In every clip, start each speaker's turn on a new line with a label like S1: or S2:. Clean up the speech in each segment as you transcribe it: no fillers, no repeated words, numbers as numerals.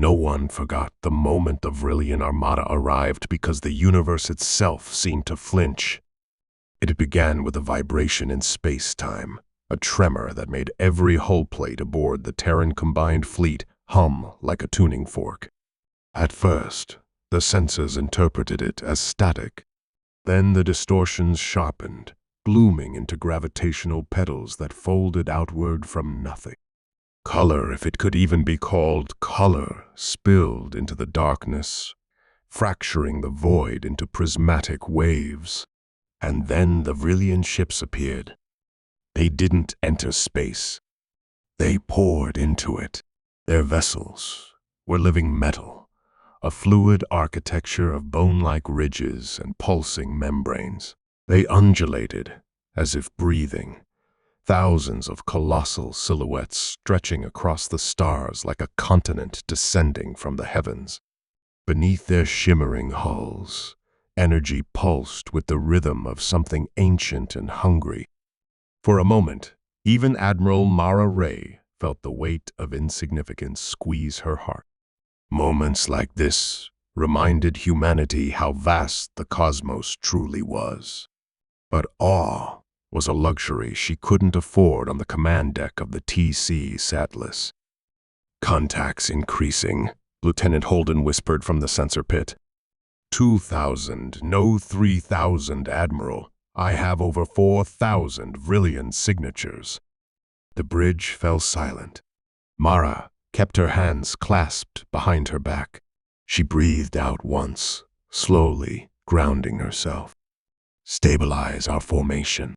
S1: No one forgot the moment the Vrillian Armada arrived because the universe itself seemed to flinch. It began with a vibration in space-time, a tremor that made every hull plate aboard the Terran combined fleet hum like a tuning fork. At first, the sensors interpreted it as static. Then the distortions sharpened, blooming into gravitational petals that folded outward from nothing. Color, if it could even be called color, spilled into the darkness, fracturing the void into prismatic waves. And then the Vrillian ships appeared. They didn't enter space. They poured into it. Their vessels were living metal, a fluid architecture of bone-like ridges and pulsing membranes. They undulated as if breathing, thousands of colossal silhouettes stretching across the stars like a continent descending from the heavens. Beneath their shimmering hulls, energy pulsed with the rhythm of something ancient and hungry. For a moment, even Admiral Mara Ray felt the weight of insignificance squeeze her heart. Moments like this reminded humanity how vast the cosmos truly was. But awe was a luxury she couldn't afford on the command deck of the TC Satlas. "Contacts increasing," Lieutenant Holden whispered from the sensor pit. 2,000, no 3,000, Admiral. I have over 4,000 Vrillian signatures. The bridge fell silent. Mara kept her hands clasped behind her back. She breathed out once, slowly grounding herself. "Stabilize our formation.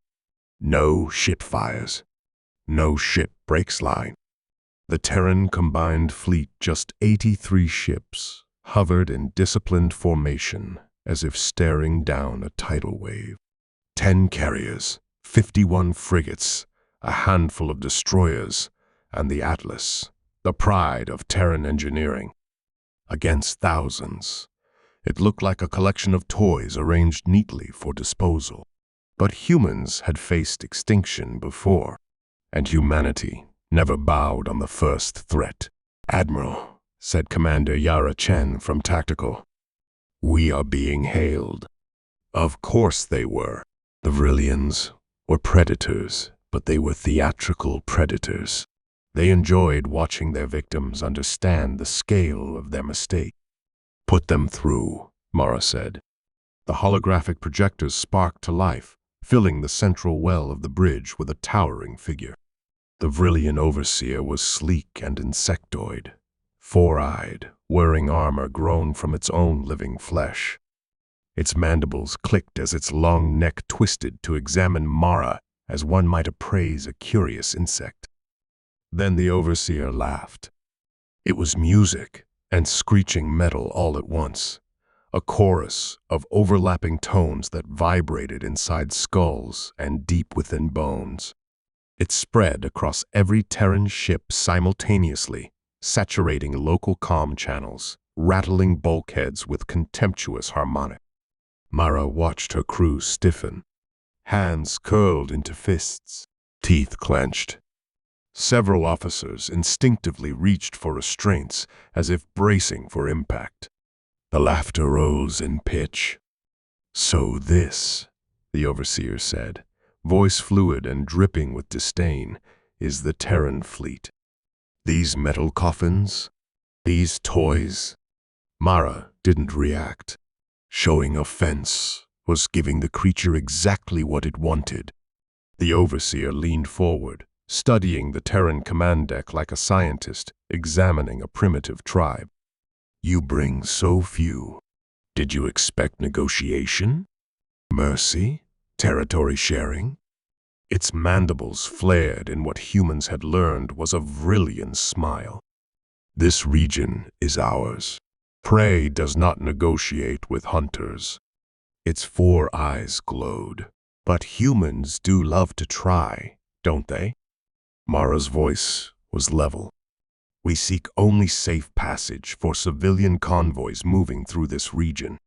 S1: No ship fires. No ship breaks line." The Terran combined fleet, just 83 ships, hovered in disciplined formation as if staring down a tidal wave. 10 carriers, 51 frigates, a handful of destroyers, and the Atlas, the pride of Terran engineering. Against thousands, it looked like a collection of toys arranged neatly for disposal. But humans had faced extinction before, and humanity never bowed on the first threat. "Admiral," said Commander Yara Chen from Tactical, "we are being hailed." Of course they were. The Vrillians were predators, but they were theatrical predators. They enjoyed watching their victims understand the scale of their mistake. "Put them through," Mara said. The holographic projectors sparked to life, filling the central well of the bridge with a towering figure. The Vrillian overseer was sleek and insectoid, four-eyed, wearing armor grown from its own living flesh. Its mandibles clicked as its long neck twisted to examine Mara as one might appraise a curious insect. Then the overseer laughed. It was music and screeching metal all at once, a chorus of overlapping tones that vibrated inside skulls and deep within bones. It spread across every Terran ship simultaneously, saturating local comm channels, rattling bulkheads with contemptuous harmonic. Mara watched her crew stiffen, hands curled into fists, teeth clenched. Several officers instinctively reached for restraints as if bracing for impact. The laughter rose in pitch. "So this," the overseer said, voice fluid and dripping with disdain, "is the Terran fleet. These metal coffins? These toys?" Mara didn't react. Showing offense was giving the creature exactly what it wanted. The overseer leaned forward, studying the Terran command deck like a scientist examining a primitive tribe. "You bring so few. Did you expect negotiation? Mercy? Territory sharing?" Its mandibles flared in what humans had learned was a Vrillian smile. "This region is ours. Prey does not negotiate with hunters." Its four eyes glowed. "But humans do love to try, don't they?" Mara's voice was level. "We seek only safe passage for civilian convoys moving through this region.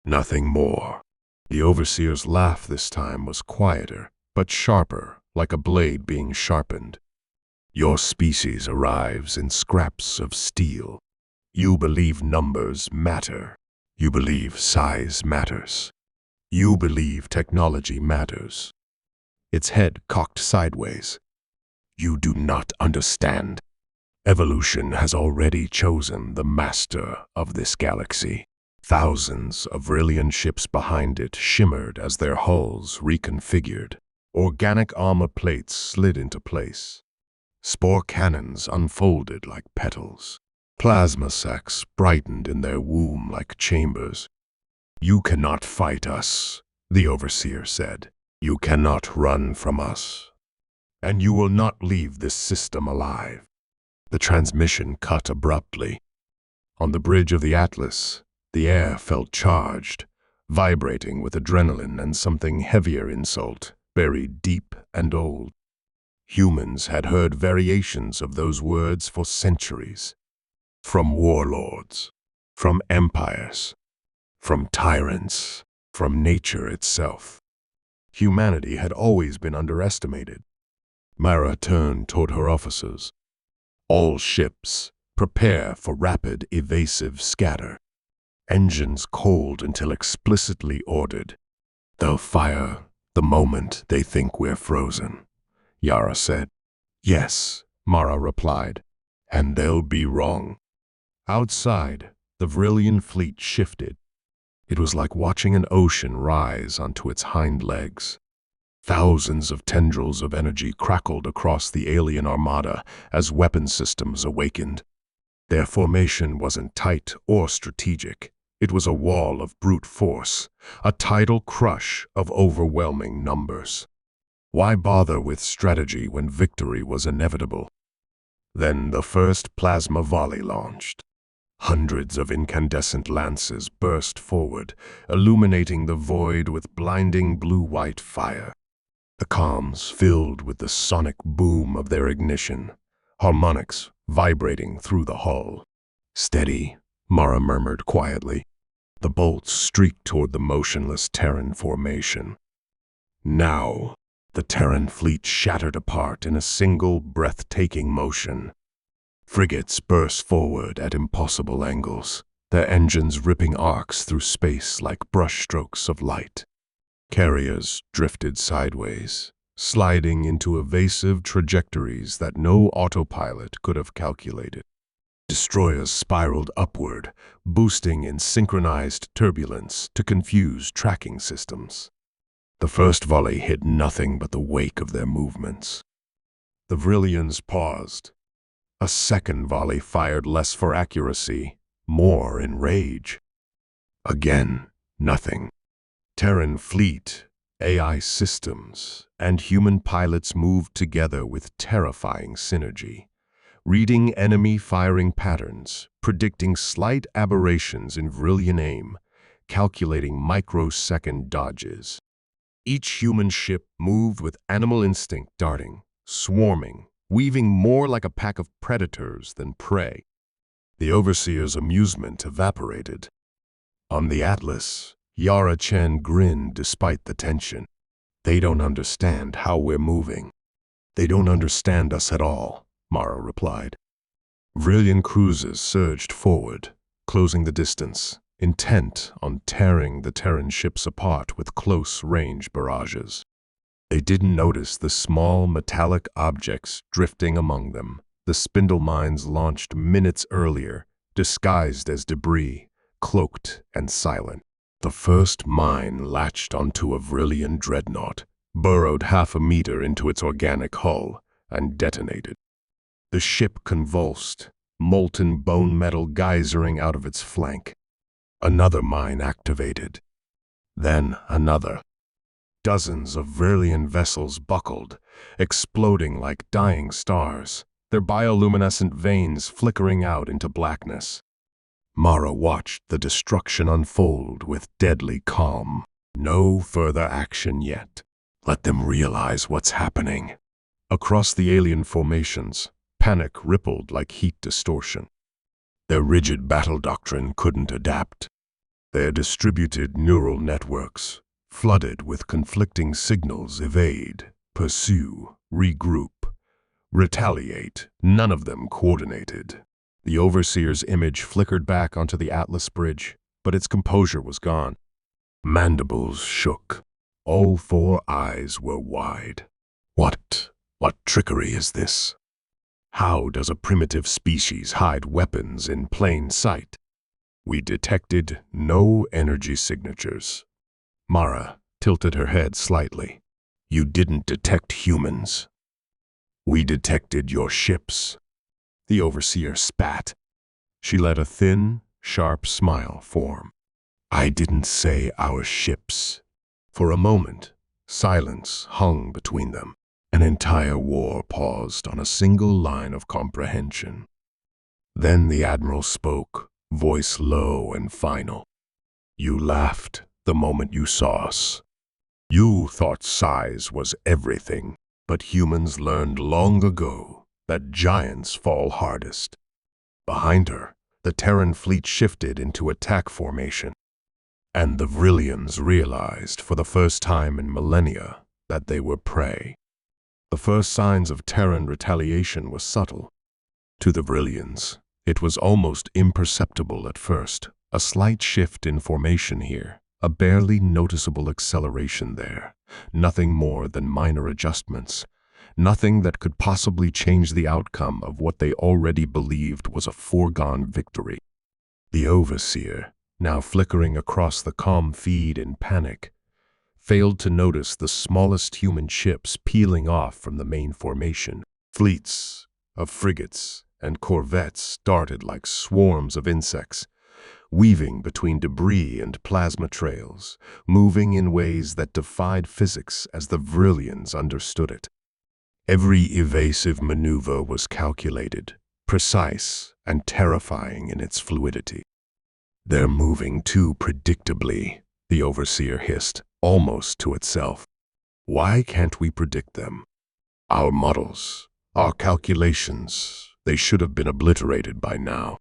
S1: Nothing more." The overseer's laugh this time was quieter, but sharper, like a blade being sharpened. "Your species arrives in scraps of steel. You believe numbers matter. You believe size matters. You believe technology matters. Its head cocked sideways. You do not understand. Evolution has already chosen the master of this galaxy. Thousands of Vrillian ships behind it shimmered as their hulls reconfigured. Organic armor plates slid into place. Spore cannons unfolded like petals. Plasma sacs brightened in their womb like chambers. You cannot fight us, the Overseer said. You cannot run from us. And you will not leave this system alive. The transmission cut abruptly. On the bridge of the Atlas, the air felt charged, vibrating with adrenaline and something heavier insult, buried deep and old. Humans had heard variations of those words for centuries. From warlords, from empires, from tyrants, from nature itself. Humanity had always been underestimated. Mara turned toward her officers. All ships, prepare for rapid, evasive scatter. Engines cold until explicitly ordered. They'll fire the moment they think we're frozen, Yara said. Yes, Mara replied, and they'll be wrong. Outside, the Vrillian fleet shifted. It was like watching an ocean rise onto its hind legs. Thousands of tendrils of energy crackled across the alien armada as weapon systems awakened. Their formation wasn't tight or strategic. It was a wall of brute force, a tidal crush of overwhelming numbers. Why bother with strategy when victory was inevitable? Then the first plasma volley launched. Hundreds of incandescent lances burst forward, illuminating the void with blinding blue-white fire. The comms filled with the sonic boom of their ignition, harmonics vibrating through the hull. Steady, Mara murmured quietly. The bolts streaked toward the motionless Terran formation. Now, the Terran fleet shattered apart in a single breathtaking motion. Frigates burst forward at impossible angles, their engines ripping arcs through space like brushstrokes of light. Carriers drifted sideways, sliding into evasive trajectories that no autopilot could have calculated. Destroyers spiraled upward, boosting in synchronized turbulence to confuse tracking systems. The first volley hit nothing but the wake of their movements. The Vrillians paused. A second volley fired less for accuracy, more in rage. Again, nothing. Terran fleet, AI systems, and human pilots moved together with terrifying synergy, reading enemy firing patterns, predicting slight aberrations in Vrillian aim, calculating microsecond dodges. Each human ship moved with animal instinct darting, swarming, weaving more like a pack of predators than prey. The Overseer's amusement evaporated. On the Atlas, Yara Chen grinned despite the tension. They don't understand how we're moving. They don't understand us at all, Mara replied. Vrillian cruisers surged forward, closing the distance, intent on tearing the Terran ships apart with close-range barrages. They didn't notice the small metallic objects drifting among them, the spindle mines launched minutes earlier, disguised as debris, cloaked and silent. The first mine latched onto a Vrillian dreadnought, burrowed half a meter into its organic hull, and detonated. The ship convulsed, molten bone metal geysering out of its flank. Another mine activated. Then another. Dozens of Vrillian vessels buckled, exploding like dying stars, their bioluminescent veins flickering out into blackness. Mara watched the destruction unfold with deadly calm. No further action yet. Let them realize what's happening. Across the alien formations, panic rippled like heat distortion. Their rigid battle doctrine couldn't adapt. Their distributed neural networks, flooded with conflicting signals, evade, pursue, regroup, retaliate, none of them coordinated. The overseer's image flickered back onto the Atlas bridge, but its composure was gone. Mandibles shook. All four eyes were wide. What trickery is this? How does a primitive species hide weapons in plain sight? We detected no energy signatures. Mara tilted her head slightly. You didn't detect humans. We detected your ships. The overseer spat. She let a thin, sharp smile form. I didn't say our ships. For a moment, silence hung between them. An entire war paused on a single line of comprehension. Then the admiral spoke, voice low and final. You laughed the moment you saw us. You thought size was everything, but humans learned long ago that giants fall hardest. Behind her, the Terran fleet shifted into attack formation, and the Vrillians realized for the first time in millennia that they were prey. The first signs of Terran retaliation were subtle. To the Vrillians, it was almost imperceptible at first, a slight shift in formation here, a barely noticeable acceleration there, nothing more than minor adjustments, nothing that could possibly change the outcome of what they already believed was a foregone victory. The overseer, now flickering across the comm feed in panic, failed to notice the smallest human ships peeling off from the main formation. Fleets of frigates and corvettes darted like swarms of insects, weaving between debris and plasma trails, moving in ways that defied physics as the Vrillians understood it. Every evasive maneuver was calculated, precise, and terrifying in its fluidity. They're moving too predictably, the overseer hissed, almost to itself. Why can't we predict them? Our models, our calculations, they should have been obliterated by now.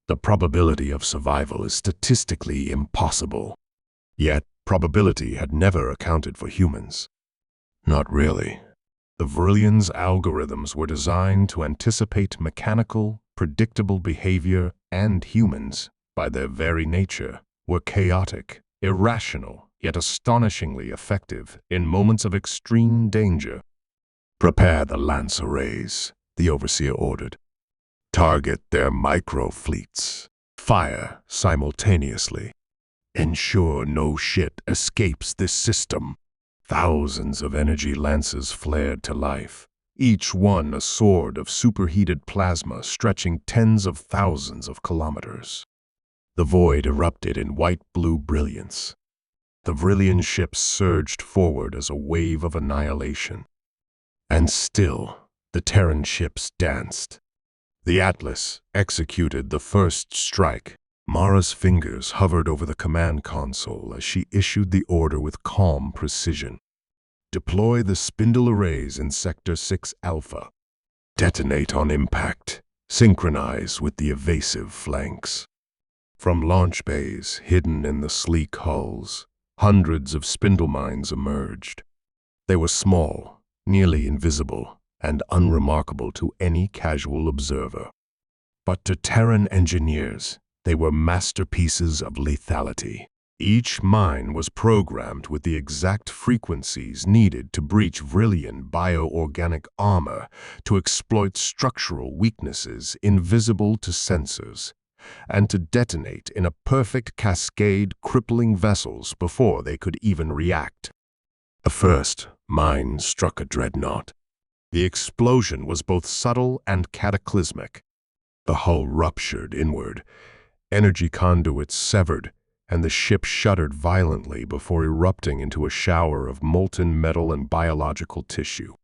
S1: The probability of survival is statistically impossible. Yet, probability had never accounted for humans. Not really. The Vrillians' algorithms were designed to anticipate mechanical, predictable behavior, and humans, by their very nature, were chaotic, irrational, yet astonishingly effective in moments of extreme danger. Prepare the lance arrays, the overseer ordered. Target their micro-fleets. Fire simultaneously. Ensure no shit escapes this system. Thousands of energy lances flared to life, each one a sword of superheated plasma stretching tens of thousands of kilometers. The void erupted in white-blue brilliance. The Vrillian ships surged forward as a wave of annihilation. And still, the Terran ships danced. The Atlas executed the first strike. Mara's fingers hovered over the command console as she issued the order with calm precision. Deploy the spindle arrays in Sector 6 Alpha. Detonate on impact. Synchronize with the evasive flanks. From launch bays hidden in the sleek hulls, hundreds of spindle mines emerged. They were small, nearly invisible, and unremarkable to any casual observer. But to Terran engineers, they were masterpieces of lethality. Each mine was programmed with the exact frequencies needed to breach Vrillian bioorganic armor, to exploit structural weaknesses invisible to sensors, and to detonate in a perfect cascade, crippling vessels before they could even react. The first mine struck a dreadnought. The explosion was both subtle and cataclysmic. The hull ruptured inward, energy conduits severed, and the ship shuddered violently before erupting into a shower of molten metal and biological tissue.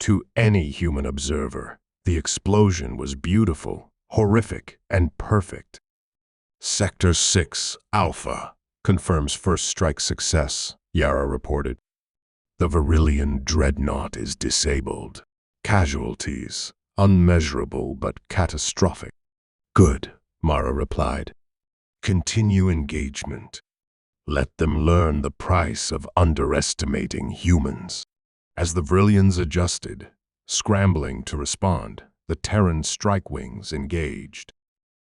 S1: To any human observer, the explosion was beautiful, horrific, and perfect. Sector 6 Alpha confirms first strike success, Yara reported. The Virillian dreadnought is disabled. Casualties, unmeasurable but catastrophic. Good, Mara replied. Continue engagement. Let them learn the price of underestimating humans. As the Vrillians adjusted, scrambling to respond, the Terran strike wings engaged.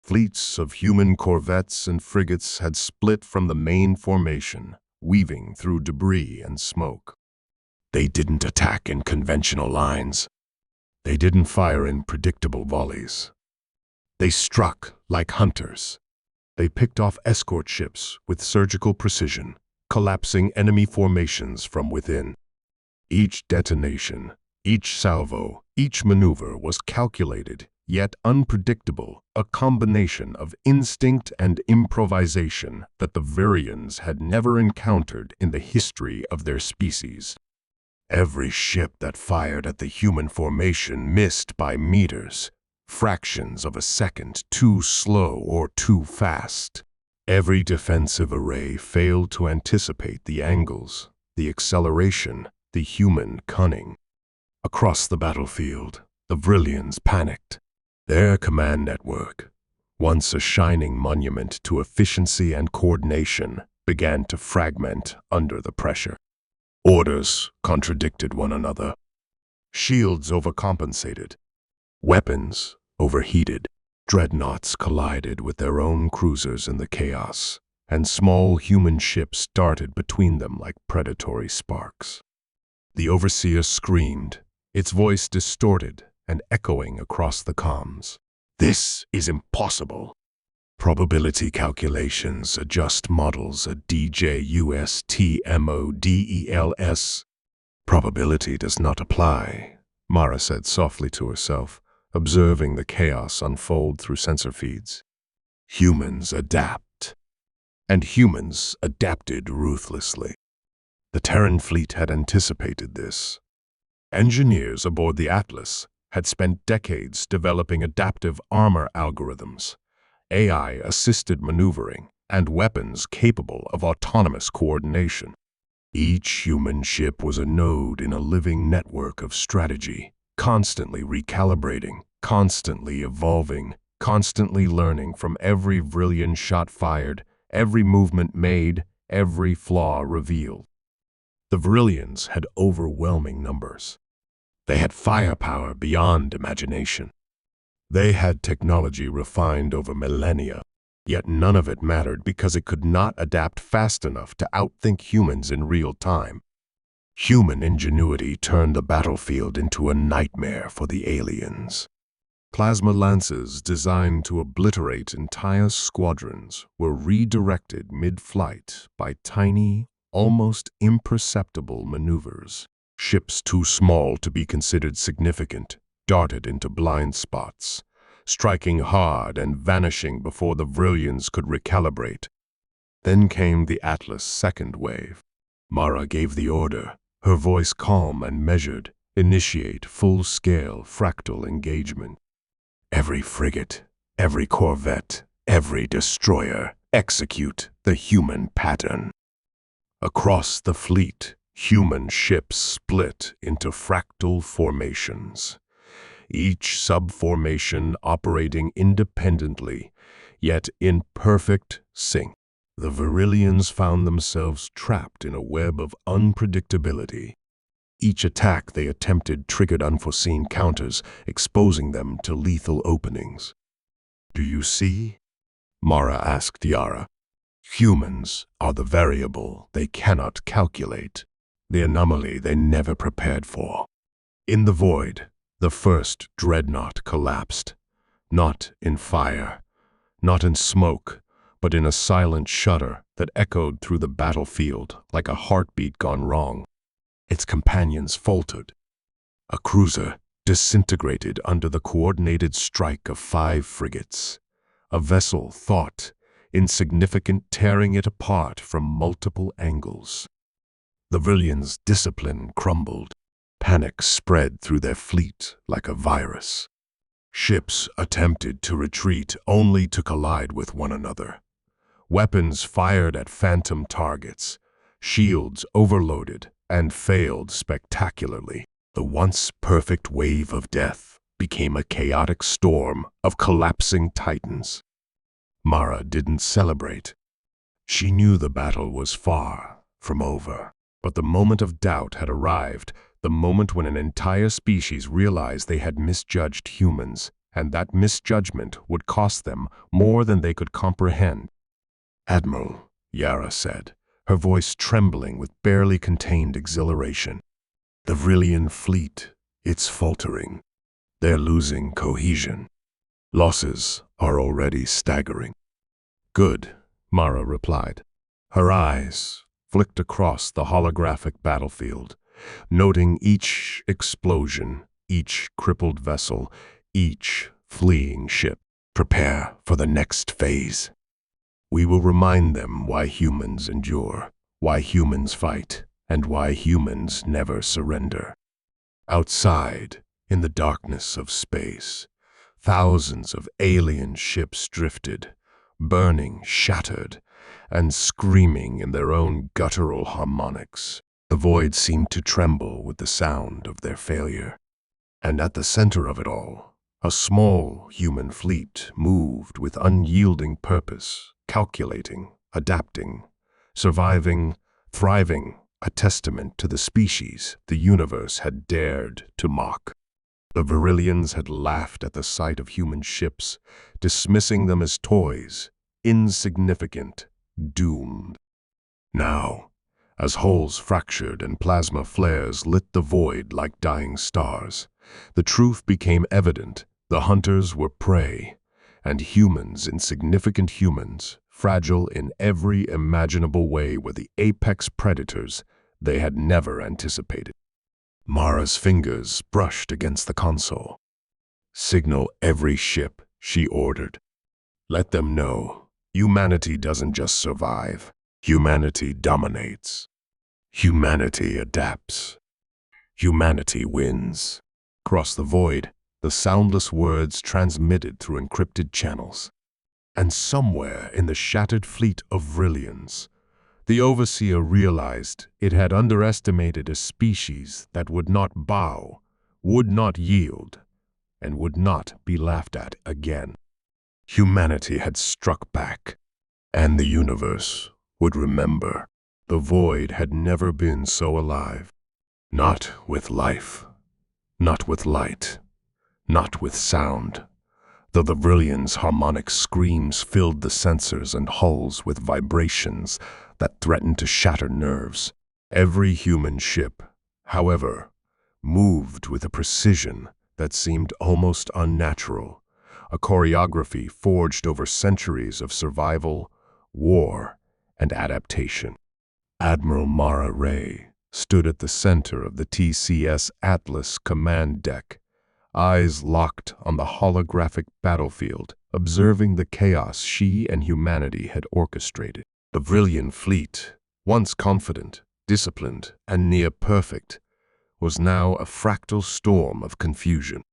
S1: Fleets of human corvettes and frigates had split from the main formation, weaving through debris and smoke. They didn't attack in conventional lines. They didn't fire in predictable volleys. They struck like hunters. They picked off escort ships with surgical precision, collapsing enemy formations from within. Each detonation, each salvo, each maneuver was calculated, yet unpredictable, a combination of instinct and improvisation that the Virions had never encountered in the history of their species. Every ship that fired at the human formation missed by meters, fractions of a second too slow or too fast. Every defensive array failed to anticipate the angles, the acceleration, the human cunning. Across the battlefield, the Virions panicked. Their command network, once a shining monument to efficiency and coordination, began to fragment under the pressure. Orders contradicted one another. Shields overcompensated. Weapons overheated. Dreadnoughts collided with their own cruisers in the chaos, and small human ships darted between them like predatory sparks. The Overseer screamed, its voice distorted and echoing across the comms. "This is impossible. Probability calculations adjust models a DJUSTMODELS. Probability does not apply," Mara said softly to herself, observing the chaos unfold through sensor feeds. Humans adapt. And humans adapted ruthlessly. The Terran fleet had anticipated this. Engineers aboard the Atlas had spent decades developing adaptive armor algorithms, AI-assisted maneuvering, and weapons capable of autonomous coordination. Each human ship was a node in a living network of strategy, constantly recalibrating, constantly evolving, constantly learning from every brilliant shot fired, every movement made, every flaw revealed. The Virions had overwhelming numbers. They had firepower beyond imagination. They had technology refined over millennia, yet none of it mattered because it could not adapt fast enough to outthink humans in real time. Human ingenuity turned the battlefield into a nightmare for the aliens. Plasma lances designed to obliterate entire squadrons were redirected mid-flight by tiny, almost imperceptible maneuvers. Ships too small to be considered significant darted into blind spots, striking hard and vanishing before the Virions could recalibrate. Then came the Atlas' second wave. Mara gave the order, her voice calm and measured, initiate full-scale fractal engagement. Every frigate, every corvette, every destroyer, execute the human pattern. Across the fleet, human ships split into fractal formations, each subformation operating independently, yet in perfect sync. The Virions found themselves trapped in a web of unpredictability. Each attack they attempted triggered unforeseen counters, exposing them to lethal openings. "Do you see?" Mara asked Yara. "Humans are the variable they cannot calculate, the anomaly they never prepared for." In the void, the first dreadnought collapsed, not in fire, not in smoke, but in a silent shudder that echoed through the battlefield like a heartbeat gone wrong. Its companions faltered. A cruiser disintegrated under the coordinated strike of 5 frigates, a vessel thought insignificant tearing it apart from multiple angles. The Virions' discipline crumbled. Panic spread through their fleet like a virus. Ships attempted to retreat only to collide with one another. Weapons fired at phantom targets, shields overloaded and failed spectacularly. The once perfect wave of death became a chaotic storm of collapsing titans. Mara didn't celebrate. She knew the battle was far from over, but the moment of doubt had arrived. The moment when an entire species realized they had misjudged humans, and that misjudgment would cost them more than they could comprehend. "Admiral," Yara said, her voice trembling with barely contained exhilaration. "The Vrillian fleet, it's faltering. They're losing cohesion. Losses are already staggering." "Good," Mara replied. Her eyes flicked across the holographic battlefield, noting each explosion, each crippled vessel, each fleeing ship. "Prepare for the next phase. We will remind them why humans endure, why humans fight, and why humans never surrender." Outside, in the darkness of space, thousands of alien ships drifted, burning, shattered, and screaming in their own guttural harmonics. The void seemed to tremble with the sound of their failure. And at the center of it all, a small human fleet moved with unyielding purpose, calculating, adapting, surviving, thriving, a testament to the species the universe had dared to mock. The Virillians had laughed at the sight of human ships, dismissing them as toys, insignificant, doomed. Now, as holes fractured and plasma flares lit the void like dying stars, the truth became evident. The hunters were prey, and humans, insignificant humans, fragile in every imaginable way, were the apex predators they had never anticipated. Mara's fingers brushed against the console. "Signal every ship," she ordered. "Let them know humanity doesn't just survive. Humanity dominates. Humanity adapts. Humanity wins." Across the void, the soundless words transmitted through encrypted channels. And somewhere in the shattered fleet of Vrillians, the Overseer realized it had underestimated a species that would not bow, would not yield, and would not be laughed at again. Humanity had struck back, and the universe would remember. The void had never been so alive. Not with life, not with light, not with sound. Though the Vrillians' harmonic screams filled the sensors and hulls with vibrations that threatened to shatter nerves. Every human ship, however, moved with a precision that seemed almost unnatural, a choreography forged over centuries of survival, war, and adaptation. Admiral Mara Ray stood at the center of the TCS Atlas command deck, eyes locked on the holographic battlefield, observing the chaos she and humanity had orchestrated. The Vrillian fleet, once confident, disciplined, and near perfect, was now a fractal storm of confusion.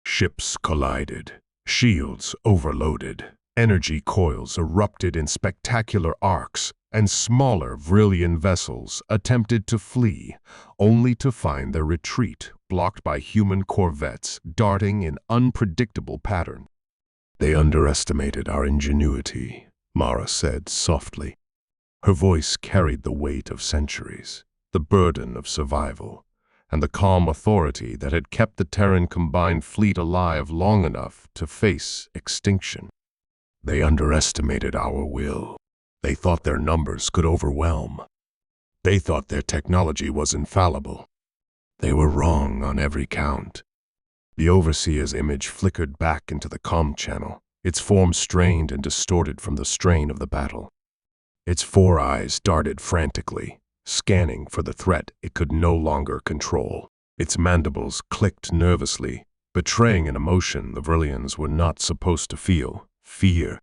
S1: Ships collided, shields overloaded, energy coils erupted in spectacular arcs, and smaller Vrillian vessels attempted to flee, only to find their retreat blocked by human corvettes darting in unpredictable patterns. "They underestimated our ingenuity," Mara said softly. Her voice carried the weight of centuries, the burden of survival, and the calm authority that had kept the Terran combined fleet alive long enough to face extinction. "They underestimated our will. They thought their numbers could overwhelm. They thought their technology was infallible. They were wrong on every count." The Overseer's image flickered back into the comm channel, its form strained and distorted from the strain of the battle. Its four eyes darted frantically, scanning for the threat it could no longer control. Its mandibles clicked nervously, betraying an emotion the Vrillians were not supposed to feel: fear.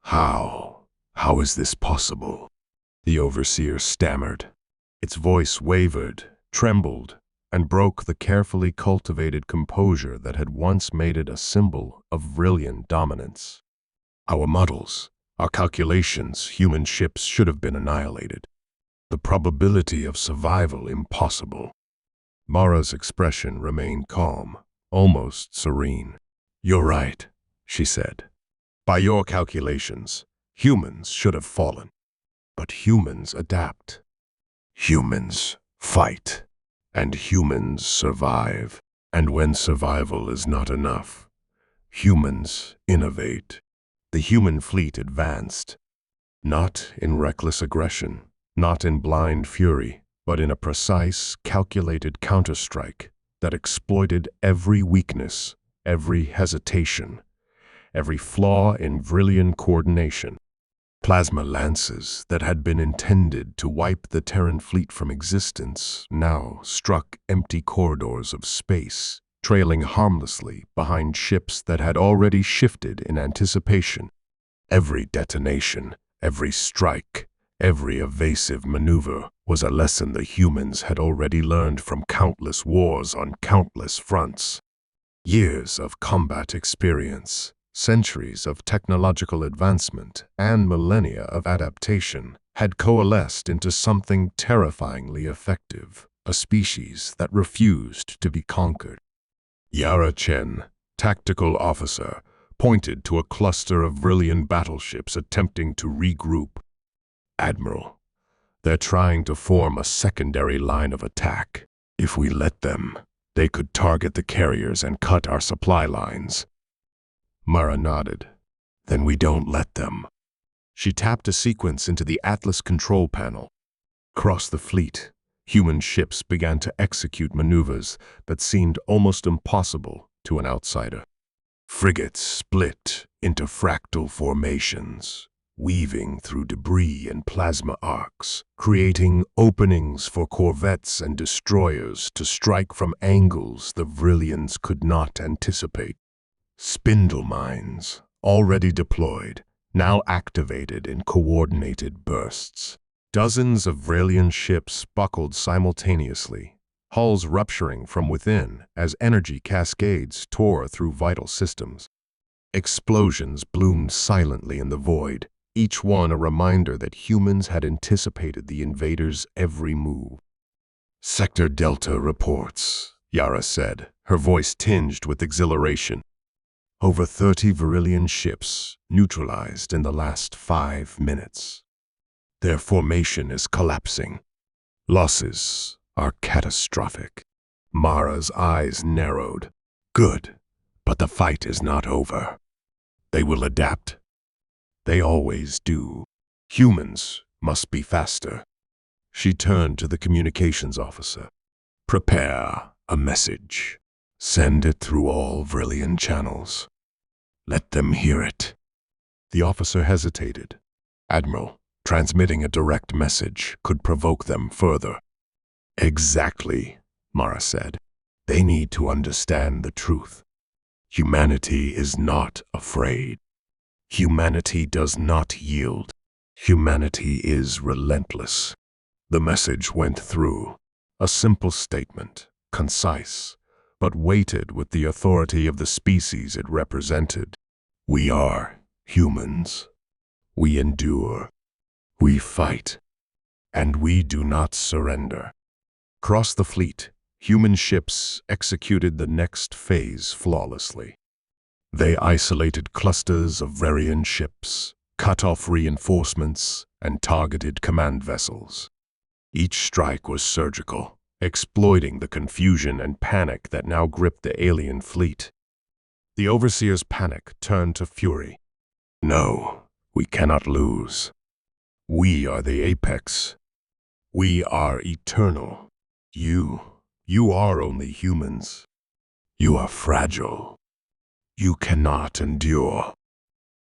S1: How is this possible?" the Overseer stammered. Its voice wavered, trembled, and broke the carefully cultivated composure that had once made it a symbol of Vrillian dominance. "Our models, our calculations, human ships should have been annihilated. The probability of survival impossible." Mara's expression remained calm, almost serene. "You're right," she said. "By your calculations, humans should have fallen. But humans adapt. Humans fight. and humans survive. And when survival is not enough, humans innovate. The human fleet advanced, not in reckless aggression, not in blind fury, but in a precise, calculated counterstrike that exploited every weakness, every hesitation, every flaw in Vrillian coordination. Plasma lances that had been intended to wipe the Terran fleet from existence now struck empty corridors of space, trailing harmlessly behind ships that had already shifted in anticipation. Every detonation, every strike, every evasive maneuver was a lesson the humans had already learned from countless wars on countless fronts. Years of combat experience, centuries of technological advancement, and millennia of adaptation had coalesced into something terrifyingly effective, a species that refused to be conquered. Yara Chen, tactical officer, pointed to a cluster of Vrillian battleships attempting to regroup. "Admiral, they're trying to form a secondary line of attack. If we let them, they could target the carriers and cut our supply lines." Mara nodded. "Then we don't let them." She tapped a sequence into the Atlas control panel. Across the fleet, human ships began to execute maneuvers that seemed almost impossible to an outsider. Frigates split into fractal formations, weaving through debris and plasma arcs, creating openings for corvettes and destroyers to strike from angles the Vrillians could not anticipate. Spindle mines, already deployed, now activated in coordinated bursts. Dozens of Vrillian ships buckled simultaneously, hulls rupturing from within as energy cascades tore through vital systems. Explosions bloomed silently in the void, each one a reminder that humans had anticipated the invaders' every move. "Sector Delta reports," Yara said, her voice tinged with exhilaration. "Over 30 Vrillian ships neutralized in the last 5 minutes. Their formation is collapsing. Losses are catastrophic." Mara's eyes narrowed. "Good, but the fight is not over. They will adapt. They always do. Humans must be faster." She turned to the communications officer. "Prepare a message. Send it through all Vrillian channels. Let them hear it." The officer hesitated. "Admiral, transmitting a direct message could provoke them further." "Exactly," Mara said. "They need to understand the truth. Humanity is not afraid. Humanity does not yield. Humanity is relentless." The message went through. A simple statement, concise, but weighted with the authority of the species it represented. "We are humans. We endure. We fight. And we do not surrender." Across the fleet, human ships executed the next phase flawlessly. They isolated clusters of Vrillian ships, cut off reinforcements, and targeted command vessels. Each strike was surgical, exploiting the confusion and panic that now gripped the alien fleet. The Overseer's panic turned to fury. "No, we cannot lose. We are the apex. We are eternal. You are only humans. You are fragile. You cannot endure."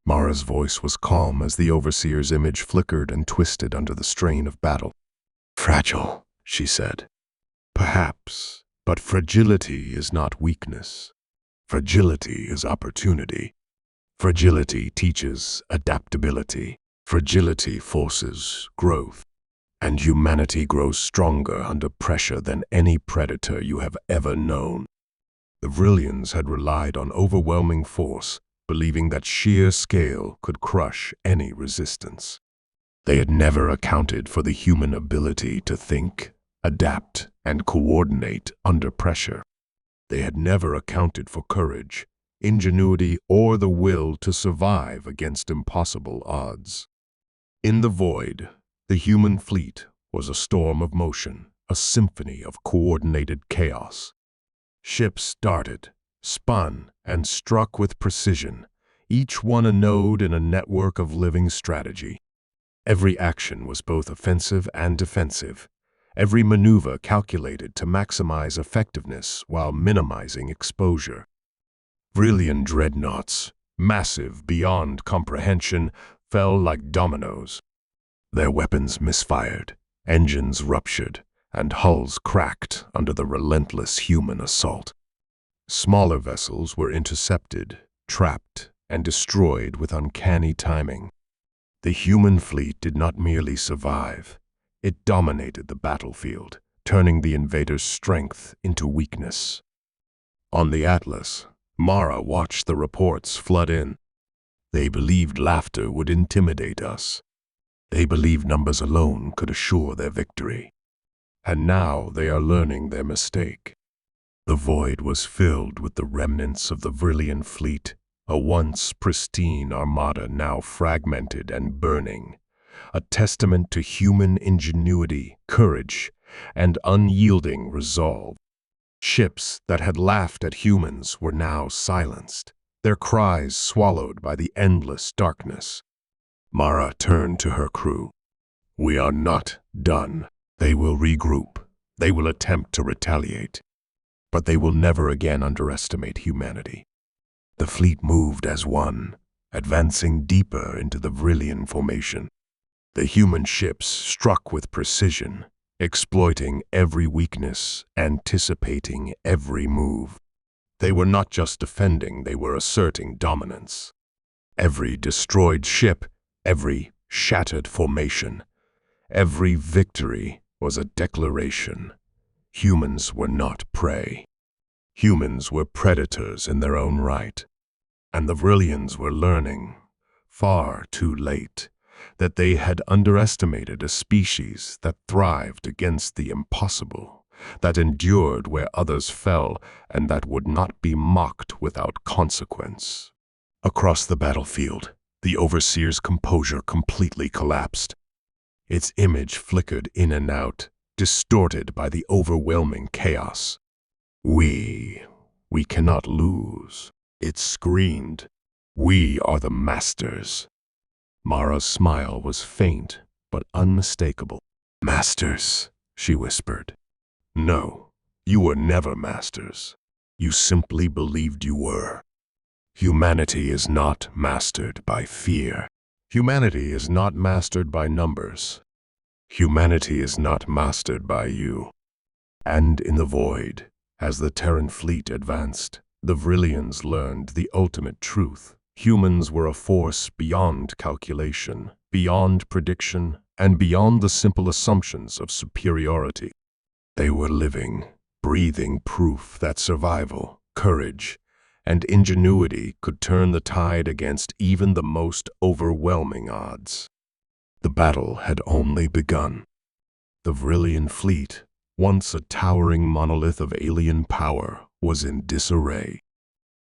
S1: Mara's voice was calm as the Overseer's image flickered and twisted under the strain of battle. "Fragile," she said. "Perhaps, but fragility is not weakness. Fragility is opportunity. Fragility teaches adaptability. Fragility forces growth. And humanity grows stronger under pressure than any predator you have ever known." The Vrillians had relied on overwhelming force, believing that sheer scale could crush any resistance. They had never accounted for the human ability to think, adapt, and coordinate under pressure. They had never accounted for courage, ingenuity, or the will to survive against impossible odds. In the void, the human fleet was a storm of motion, a symphony of coordinated chaos. Ships darted, spun, and struck with precision, each one a node in a network of living strategy. Every action was both offensive and defensive, every maneuver calculated to maximize effectiveness while minimizing exposure. Brilliant dreadnoughts, massive beyond comprehension, fell like dominoes. Their weapons misfired, engines ruptured, and hulls cracked under the relentless human assault. Smaller vessels were intercepted, trapped, and destroyed with uncanny timing. The human fleet did not merely survive, it dominated the battlefield, turning the invaders' strength into weakness. On the Atlas, Mara watched the reports flood in. They believed laughter would intimidate us. They believed numbers alone could assure their victory. And now they are learning their mistake. The void was filled with the remnants of the Vrillian fleet, a once pristine armada now fragmented and burning, a testament to human ingenuity, courage, and unyielding resolve. Ships that had laughed at humans were now silenced, their cries swallowed by the endless darkness. Mara turned to her crew. "We are not done. They will regroup. They will attempt to retaliate. But they will never again underestimate humanity." The fleet moved as one, advancing deeper into the Vrillian formation. The human ships struck with precision, exploiting every weakness, anticipating every move. They were not just defending, they were asserting dominance. Every destroyed ship, every shattered formation, every victory was a declaration. Humans were not prey. Humans were predators in their own right. And the Vrillians were learning, far too late, that they had underestimated a species that thrived against the impossible, that endured where others fell, and that would not be mocked without consequence. Across the battlefield, the Overseer's composure completely collapsed. Its image flickered in and out, distorted by the overwhelming chaos. We cannot lose," it screamed. "We are the masters." Mara's smile was faint but unmistakable. "Masters," she whispered. "No, you were never masters. You simply believed you were. Humanity is not mastered by fear. Humanity is not mastered by numbers. Humanity is not mastered by you." And in the void, as the Terran fleet advanced, the Vrillians learned the ultimate truth. Humans were a force beyond calculation, beyond prediction, and beyond the simple assumptions of superiority. They were living, breathing proof that survival, courage, and ingenuity could turn the tide against even the most overwhelming odds. The battle had only begun. The Vrillian fleet, once a towering monolith of alien power, was in disarray.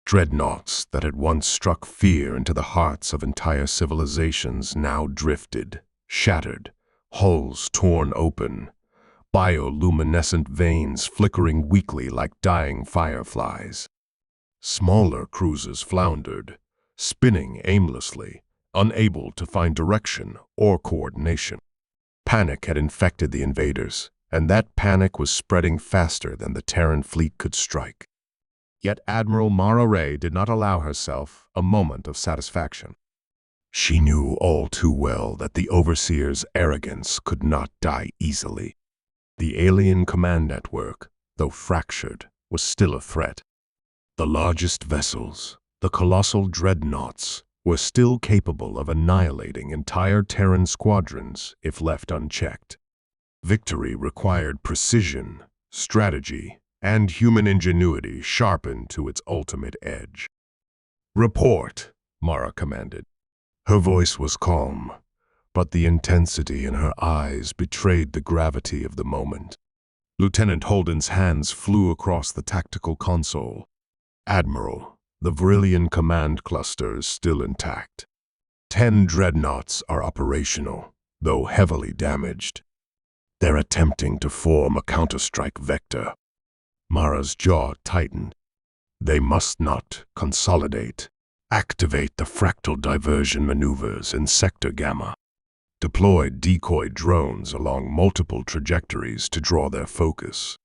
S1: Dreadnoughts that had once struck fear into the hearts of entire civilizations now drifted, shattered, hulls torn open, bioluminescent veins flickering weakly like dying fireflies. Smaller cruisers floundered, spinning aimlessly, unable to find direction or coordination. Panic had infected the invaders, and that panic was spreading faster than the Terran fleet could strike. Yet Admiral Mara Ray did not allow herself a moment of satisfaction. She knew all too well that the Overseer's arrogance could not die easily. The alien command network, though fractured, was still a threat. The largest vessels, the colossal dreadnoughts, were still capable of annihilating entire Terran squadrons if left unchecked. Victory required precision, strategy, and human ingenuity sharpened to its ultimate edge. "Report," Mara commanded. Her voice was calm, but the intensity in her eyes betrayed the gravity of the moment. Lieutenant Holden's hands flew across the tactical console. "Admiral, the Vrillian command cluster is still intact. 10 dreadnoughts are operational, though heavily damaged. They're attempting to form a counterstrike vector. Mara's jaw tightened. They must not consolidate. Activate the fractal diversion maneuvers in Sector Gamma. Deploy decoy drones along multiple trajectories to draw their focus.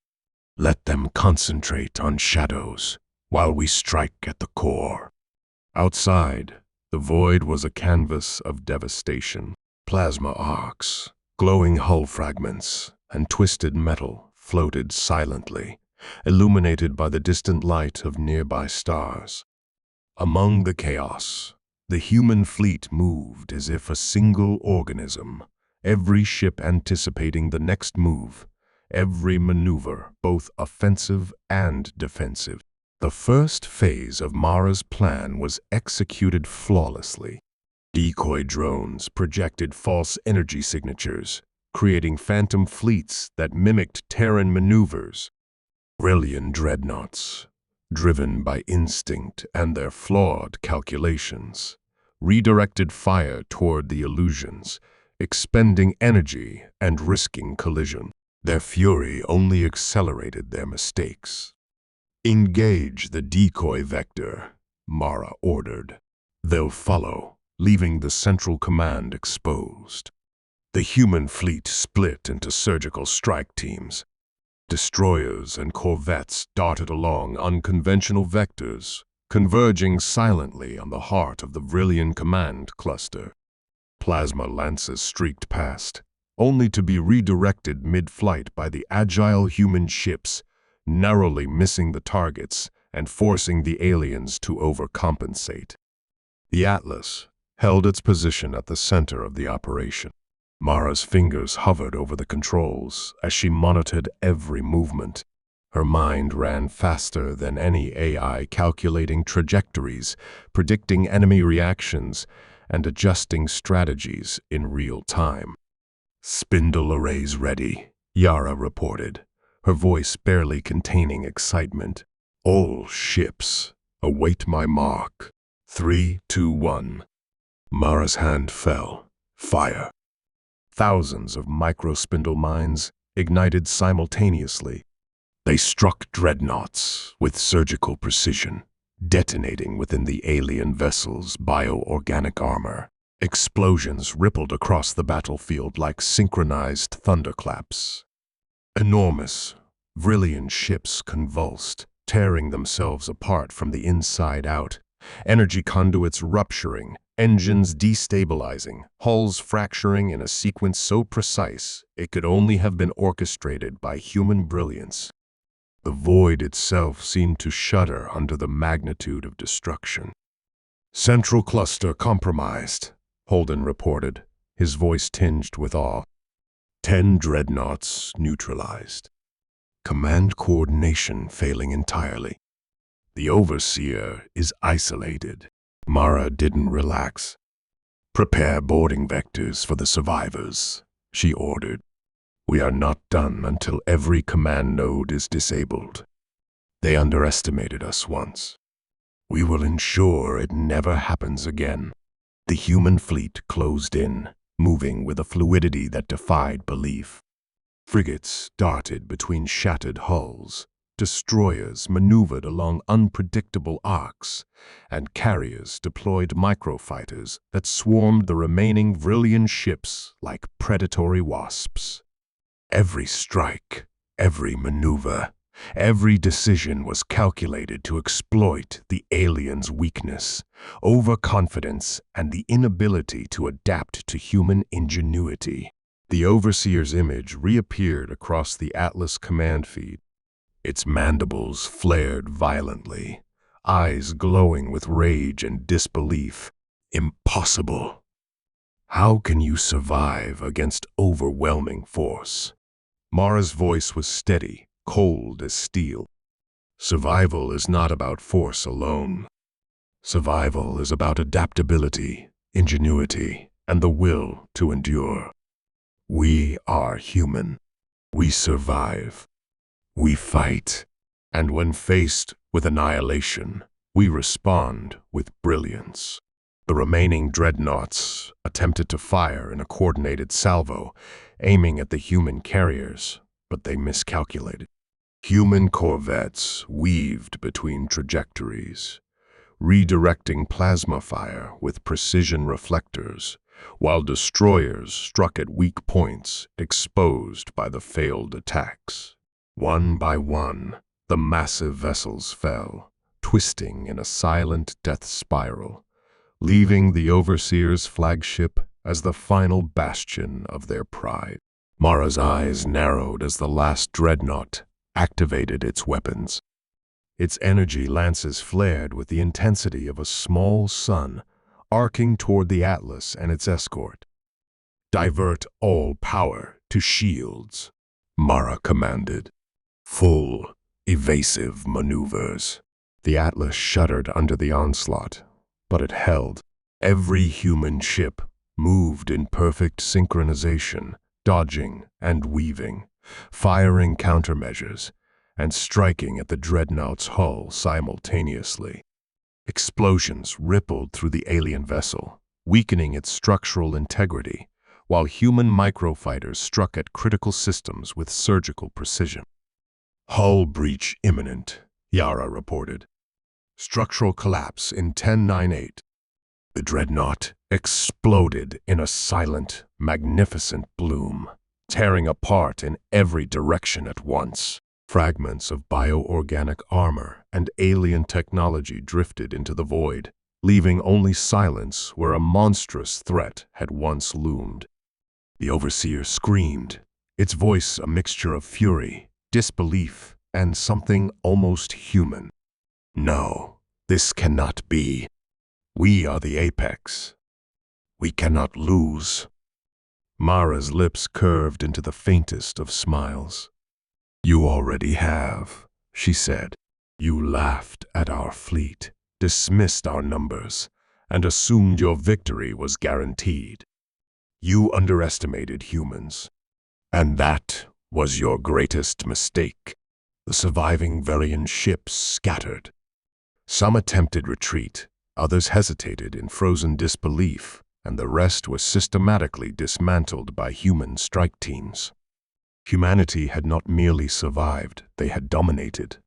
S1: Let them concentrate on shadows while we strike at the core. Outside, the void was a canvas of devastation. Plasma arcs, glowing hull fragments, and twisted metal floated silently, illuminated by the distant light of nearby stars. Among the chaos, the human fleet moved as if a single organism, every ship anticipating the next move, every maneuver both offensive and defensive. The first phase of Mara's plan was executed flawlessly. Decoy drones projected false energy signatures, creating phantom fleets that mimicked Terran maneuvers. Brilliant dreadnoughts, driven by instinct and their flawed calculations, redirected fire toward the illusions, expending energy and risking collision. Their fury only accelerated their mistakes. "Engage the decoy vector," Mara ordered. "They'll follow, leaving the central command exposed." The human fleet split into surgical strike teams. Destroyers and corvettes darted along unconventional vectors, converging silently on the heart of the Vrillian command cluster. Plasma lances streaked past, only to be redirected mid-flight by the agile human ships, narrowly missing the targets and forcing the aliens to overcompensate. The Atlas held its position at the center of the operation. Mara's fingers hovered over the controls as she monitored every movement. Her mind ran faster than any AI, calculating trajectories, predicting enemy reactions, and adjusting strategies in real time. "Spindle arrays ready," Yara reported, her voice barely containing excitement. "All ships, await my mark. 3, 2, 1. Mara's hand fell. Fire. Thousands of microspindle mines ignited simultaneously. They struck dreadnoughts with surgical precision, detonating within the alien vessel's bioorganic armor. Explosions rippled across the battlefield like synchronized thunderclaps. Enormous, Vrillian ships convulsed, tearing themselves apart from the inside out, energy conduits rupturing, engines destabilizing, hulls fracturing in a sequence so precise it could only have been orchestrated by human brilliance. The void itself seemed to shudder under the magnitude of destruction. "Central cluster compromised," Holden reported, his voice tinged with awe. 10 dreadnoughts neutralized. Command coordination failing entirely. The Overseer is isolated. Mara didn't relax. "Prepare boarding vectors for the survivors," she ordered. "We are not done until every command node is disabled. They underestimated us once. We will ensure it never happens again." The human fleet closed in, moving with a fluidity that defied belief. Frigates darted between shattered hulls, destroyers maneuvered along unpredictable arcs, and carriers deployed microfighters that swarmed the remaining Vrillian ships like predatory wasps. Every strike, every maneuver, every decision was calculated to exploit the aliens' weakness, overconfidence, and the inability to adapt to human ingenuity. The Overseer's image reappeared across the Atlas command feed. Its mandibles flared violently, eyes glowing with rage and disbelief. "Impossible. How can you survive against overwhelming force?" Mara's voice was steady, cold as steel. "Survival is not about force alone. Survival is about adaptability, ingenuity, and the will to endure. We are human. We survive. We fight. And when faced with annihilation, we respond with brilliance." The remaining dreadnoughts attempted to fire in a coordinated salvo, aiming at the human carriers, but they miscalculated. Human corvettes weaved between trajectories, redirecting plasma fire with precision reflectors, while destroyers struck at weak points exposed by the failed attacks. One by one, the massive vessels fell, twisting in a silent death spiral, leaving the Overseer's flagship as the final bastion of their pride. Mara's eyes narrowed as the last dreadnought activated its weapons. Its energy lances flared with the intensity of a small sun, arcing toward the Atlas and its escort. "Divert all power to shields," Mara commanded. Full, evasive maneuvers. The Atlas shuddered under the onslaught, but it held. Every human ship moved in perfect synchronization, dodging and weaving, firing countermeasures, and striking at the dreadnought's hull simultaneously. Explosions rippled through the alien vessel, weakening its structural integrity, while human microfighters struck at critical systems with surgical precision. "Hull breach imminent," Yara reported. "Structural collapse in 1098. The dreadnought exploded in a silent, magnificent bloom, tearing apart in every direction at once. Fragments of bioorganic armor and alien technology drifted into the void, leaving only silence where a monstrous threat had once loomed. The Overseer screamed, its voice a mixture of fury, disbelief, and something almost human. "No, this cannot be. We are the apex. We cannot lose." Mara's lips curved into the faintest of smiles. "You already have," she said. "You laughed at our fleet, dismissed our numbers, and assumed your victory was guaranteed. You underestimated humans, and that was your greatest mistake." The surviving Velian ships scattered. Some attempted retreat, others hesitated in frozen disbelief, and the rest was systematically dismantled by human strike teams. Humanity had not merely survived, they had dominated.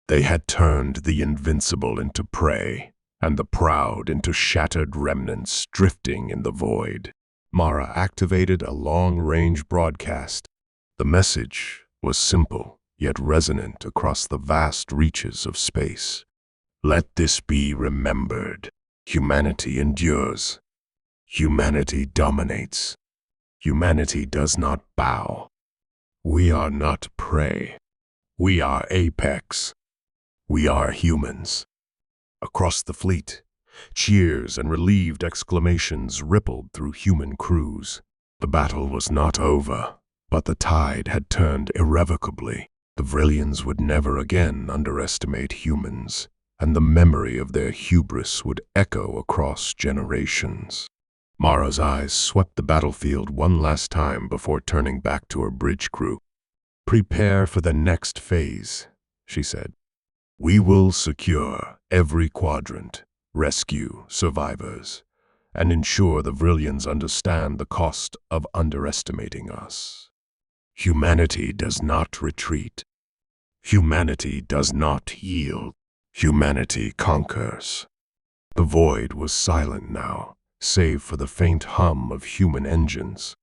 S1: They had turned the invincible into prey, and the proud into shattered remnants drifting in the void. Mara activated a long-range broadcast. The message was simple, yet resonant across the vast reaches of space. "Let this be remembered. Humanity endures. Humanity dominates. Humanity does not bow. We are not prey. We are apex. We are humans." Across the fleet, cheers and relieved exclamations rippled through human crews. The battle was not over, but the tide had turned irrevocably. The Vrillians would never again underestimate humans, and the memory of their hubris would echo across generations. Mara's eyes swept the battlefield one last time before turning back to her bridge crew. "Prepare for the next phase," she said. "We will secure every quadrant, rescue survivors, and ensure the Vrillians understand the cost of underestimating us. Humanity does not retreat. Humanity does not yield. Humanity conquers." The void was silent now, save for the faint hum of human engines.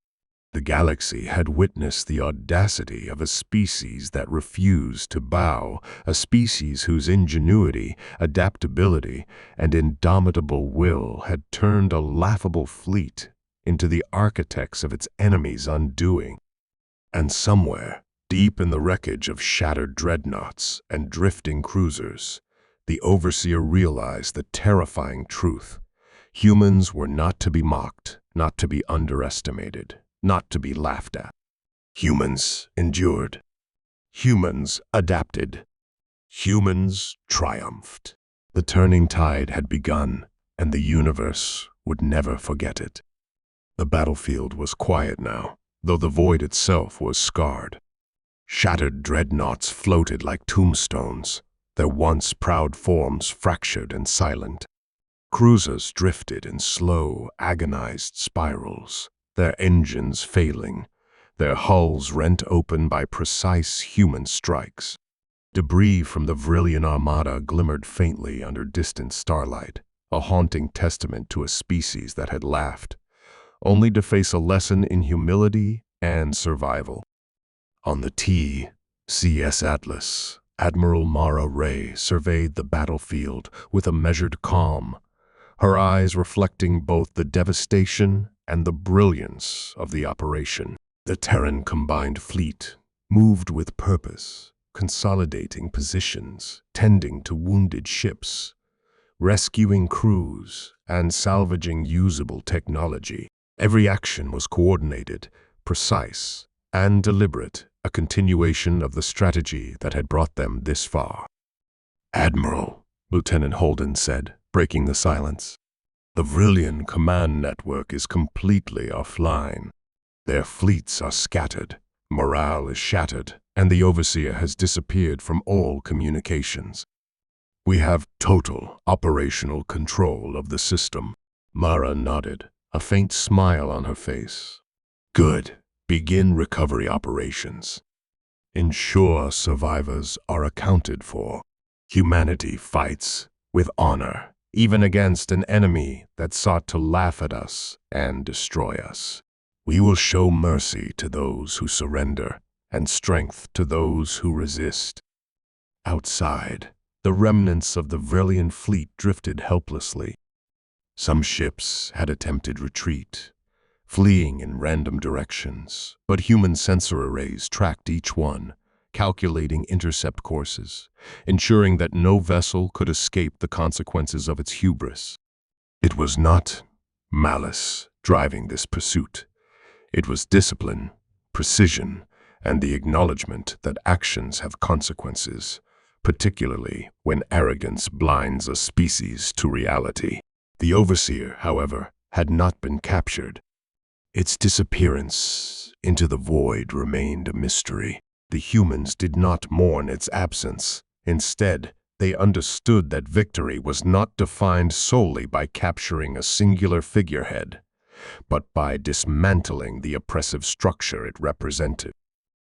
S1: The galaxy had witnessed the audacity of a species that refused to bow, a species whose ingenuity, adaptability, and indomitable will had turned a laughable fleet into the architects of its enemies' undoing. And somewhere, deep in the wreckage of shattered dreadnoughts and drifting cruisers, the Overseer realized the terrifying truth. Humans were not to be mocked, not to be underestimated, not to be laughed at. Humans endured. Humans adapted. Humans triumphed. The turning tide had begun, and the universe would never forget it. The battlefield was quiet now, though the void itself was scarred. Shattered dreadnoughts floated like tombstones, their once proud forms fractured and silent. Cruisers drifted in slow, agonized spirals, their engines failing, their hulls rent open by precise human strikes. Debris from the Vrillian armada glimmered faintly under distant starlight, a haunting testament to a species that had laughed, only to face a lesson in humility and survival. On the T.C.S. Atlas, Admiral Mara Ray surveyed the battlefield with a measured calm, her eyes reflecting both the devastation and the brilliance of the operation. The Terran combined fleet moved with purpose, consolidating positions, tending to wounded ships, rescuing crews, and salvaging usable technology. Every action was coordinated, precise, and deliberate, a continuation of the strategy that had brought them this far. "Admiral," Lieutenant Holden said, breaking the silence, "the Vrillian command network is completely offline. Their fleets are scattered, morale is shattered, and the Overseer has disappeared from all communications. We have total operational control of the system." Mara nodded, a faint smile on her face. "Good. Begin recovery operations. Ensure survivors are accounted for. Humanity fights with honor, even against an enemy that sought to laugh at us and destroy us. We will show mercy to those who surrender and strength to those who resist." Outside, the remnants of the Vrillian fleet drifted helplessly. Some ships had attempted retreat, fleeing in random directions, but human sensor arrays tracked each one, calculating intercept courses, ensuring that no vessel could escape the consequences of its hubris. It was not malice driving this pursuit. It was discipline, precision, and the acknowledgement that actions have consequences, particularly when arrogance blinds a species to reality. The Overseer, however, had not been captured. Its disappearance into the void remained a mystery. The humans did not mourn its absence. Instead, they understood that victory was not defined solely by capturing a singular figurehead, but by dismantling the oppressive structure it represented.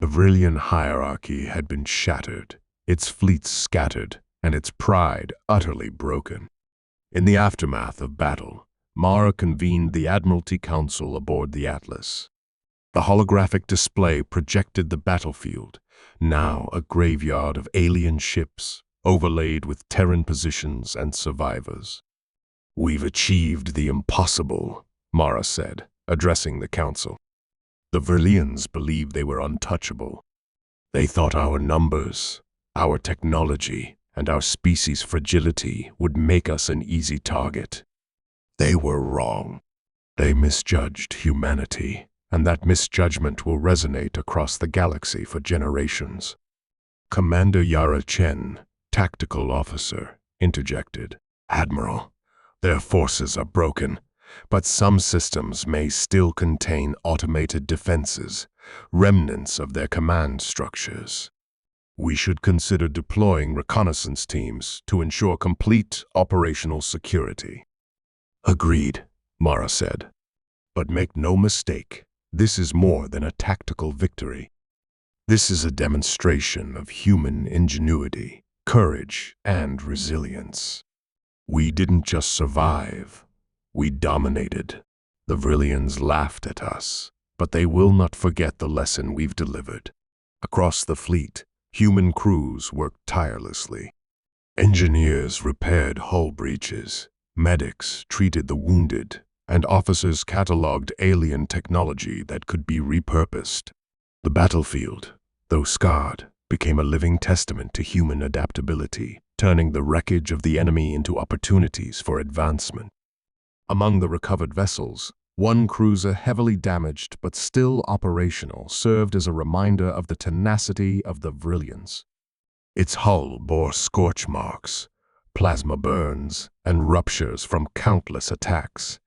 S1: The Vrillian hierarchy had been shattered, its fleets scattered, and its pride utterly broken. In the aftermath of battle, Mara convened the Admiralty Council aboard the Atlas. The holographic display projected the battlefield, now a graveyard of alien ships, overlaid with Terran positions and survivors. "We've achieved the impossible," Mara said, addressing the council. "The Vrillians believed they were untouchable. They thought our numbers, our technology, and our species' fragility would make us an easy target. They were wrong. They misjudged humanity, and that misjudgment will resonate across the galaxy for generations." Commander Yara Chen, tactical officer, interjected. "Admiral, their forces are broken, but some systems may still contain automated defenses, remnants of their command structures. We should consider deploying reconnaissance teams to ensure complete operational security." "Agreed," Mara said. "But make no mistake, this is more than a tactical victory. This is a demonstration of human ingenuity, courage, and resilience. We didn't just survive, we dominated. The Vrillians laughed at us, but they will not forget the lesson we've delivered." Across the fleet, human crews worked tirelessly. Engineers repaired hull breaches, medics treated the wounded, and officers cataloged alien technology that could be repurposed. The battlefield, though scarred, became a living testament to human adaptability, turning the wreckage of the enemy into opportunities for advancement. Among the recovered vessels, one cruiser heavily damaged but still operational served as a reminder of the tenacity of the Vrillians. Its hull bore scorch marks, plasma burns, and ruptures from countless attacks,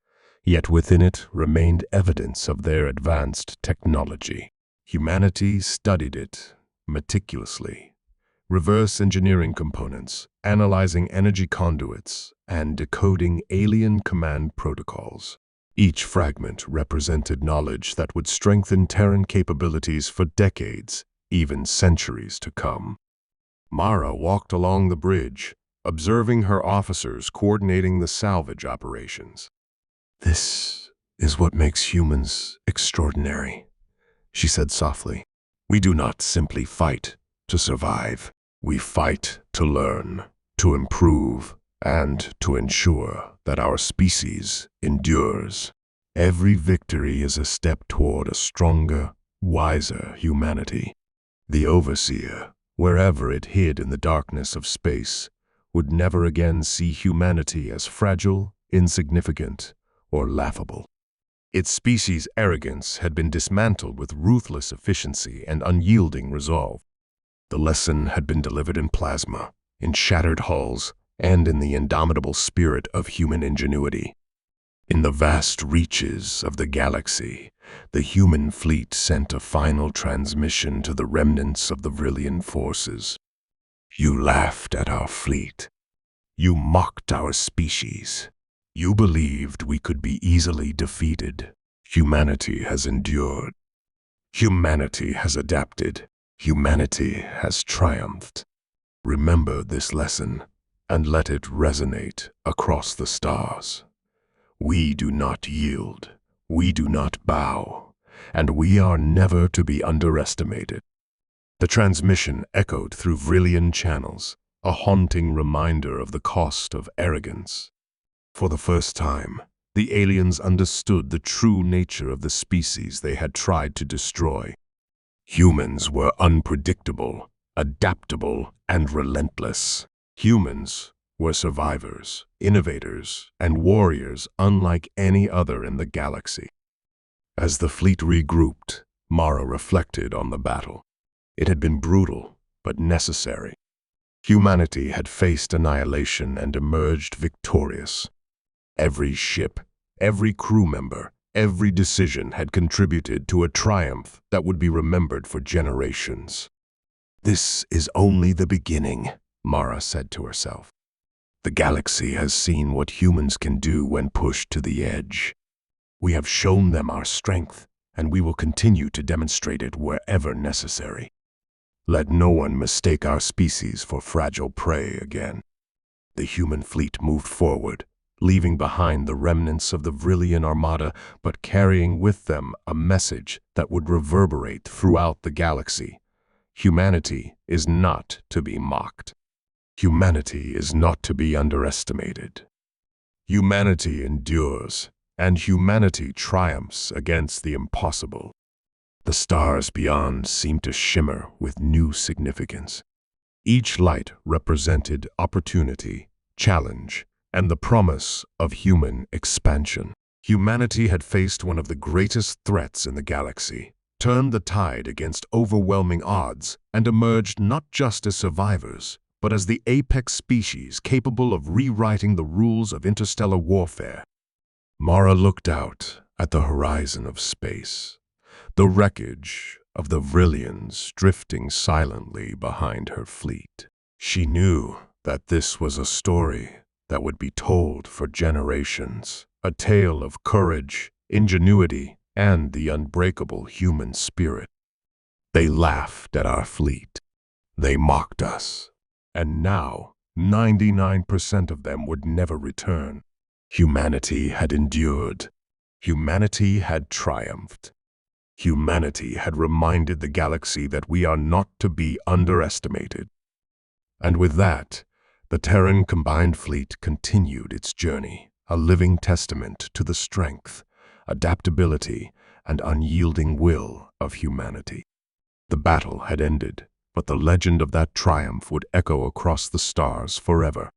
S1: yet within it remained evidence of their advanced technology. Humanity studied it meticulously, reverse engineering components, analyzing energy conduits, and decoding alien command protocols. Each fragment represented knowledge that would strengthen Terran capabilities for decades, even centuries to come. Mara walked along the bridge, observing her officers coordinating the salvage operations. "This is what makes humans extraordinary," she said softly. "We do not simply fight to survive. We fight to learn, to improve, and to ensure that our species endures. Every victory is a step toward a stronger, wiser humanity." The Overseer, wherever it hid in the darkness of space, would never again see humanity as fragile, insignificant, or laughable. Its species' arrogance had been dismantled with ruthless efficiency and unyielding resolve. The lesson had been delivered in plasma, in shattered hulls, and in the indomitable spirit of human ingenuity. In the vast reaches of the galaxy, the human fleet sent a final transmission to the remnants of the Vrillian forces. "You laughed at our fleet. You mocked our species. You believed we could be easily defeated. Humanity has endured. Humanity has adapted. Humanity has triumphed. Remember this lesson, and let it resonate across the stars. We do not yield. We do not bow. And we are never to be underestimated." The transmission echoed through Vrillian channels, a haunting reminder of the cost of arrogance. For the first time, the aliens understood the true nature of the species they had tried to destroy. Humans were unpredictable, adaptable, and relentless. Humans were survivors, innovators, and warriors unlike any other in the galaxy. As the fleet regrouped, Mara reflected on the battle. It had been brutal, but necessary. Humanity had faced annihilation and emerged victorious. Every ship, every crew member, every decision had contributed to a triumph that would be remembered for generations. "This is only the beginning," Mara said to herself. "The galaxy has seen what humans can do when pushed to the edge. We have shown them our strength, and we will continue to demonstrate it wherever necessary. Let no one mistake our species for fragile prey again." The human fleet moved forward, leaving behind the remnants of the Vrillian armada, but carrying with them a message that would reverberate throughout the galaxy. Humanity is not to be mocked. Humanity is not to be underestimated. Humanity endures, and humanity triumphs against the impossible. The stars beyond seemed to shimmer with new significance. Each light represented opportunity, challenge, and the promise of human expansion. Humanity had faced one of the greatest threats in the galaxy, turned the tide against overwhelming odds, and emerged not just as survivors, but as the apex species capable of rewriting the rules of interstellar warfare. Mara looked out at the horizon of space, the wreckage of the Vrillians drifting silently behind her fleet. She knew that this was a story that would be told for generations, a tale of courage, ingenuity, and the unbreakable human spirit. They laughed at our fleet. They mocked us. And now, 99% of them would never return. Humanity had endured. Humanity had triumphed. Humanity had reminded the galaxy that we are not to be underestimated. And with that, the Terran Combined Fleet continued its journey, a living testament to the strength, adaptability, and unyielding will of humanity. The battle had ended, but the legend of that triumph would echo across the stars forever.